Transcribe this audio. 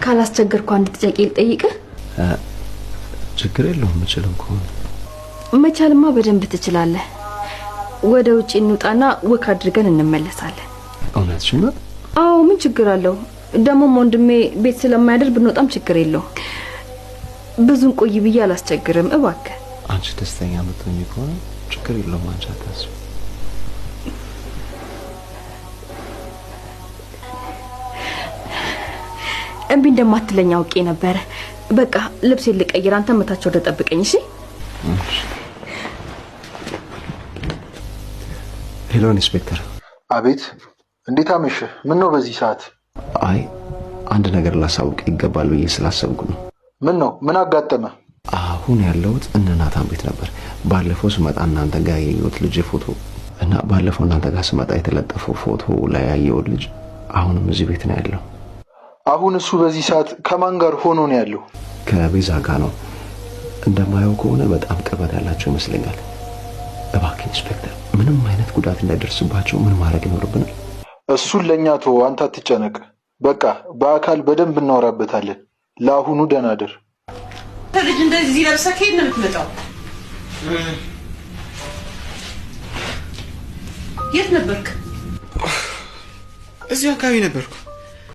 ካላስቸገርኩ አንድ ጥያቄ ልጠይቅህ? ችግር የለውም መችልም ከሆነ መቻልማ በደንብ ትችላለህ። ወደ ውጪ እንውጣና ወክ አድርገን እንመለሳለን። እውነትሽን ነው? አዎ ምን ችግር አለው? ደግሞ ወንድሜ ቤት ስለማያደር ብንወጣም ችግር የለው። ብዙን ቆይ ብዬ አላስቸግርም እባክህ። አንቺ ደስተኛ የምትሆኚ ከሆነ ችግር የለውም። አንቺ አታስቢ። እምቢ እንደማትለኝ አውቄ ነበር። በቃ ልብሴን ልቀይር፣ አንተ መታቸው ወደ ጠብቀኝ። እሺ ሄሎ ኢንስፔክተር። አቤት። እንዴት አመሸህ? ምን ነው በዚህ ሰዓት? አይ አንድ ነገር ላሳውቅ ይገባል ብዬ ስላሰብኩ ነው። ምን ነው? ምን አጋጠመ? አሁን ያለሁት እነ ናታን ቤት ነበር። ባለፈው ስመጣ እናንተ ጋር ያየሁት ልጅ ፎቶ እና ባለፈው እናንተ ጋር ስመጣ የተለጠፈው ፎቶ ላይ ያየሁት ልጅ አሁንም እዚህ ቤት ነው ያለው። አሁን እሱ በዚህ ሰዓት ከማን ጋር ሆኖ ነው ያለው? ከቤዛ ጋር ነው። እንደማየው ከሆነ በጣም ቅርበት ያላቸው ይመስለኛል። እባክህ ኢንስፔክተር ምንም አይነት ጉዳት እንዳይደርስባቸው ምን ማድረግ ይኖርብናል? እሱን ለኛ ተው፣ አንተ አትጨነቅ። በቃ በአካል በደንብ እናወራበታለን። ለአሁኑ ደህና ደር። ልጅ እንደዚህ ለብሰህ ከየት ነው የምትመጣው? የት ነበርክ? እዚህ አካባቢ ነበርኩ።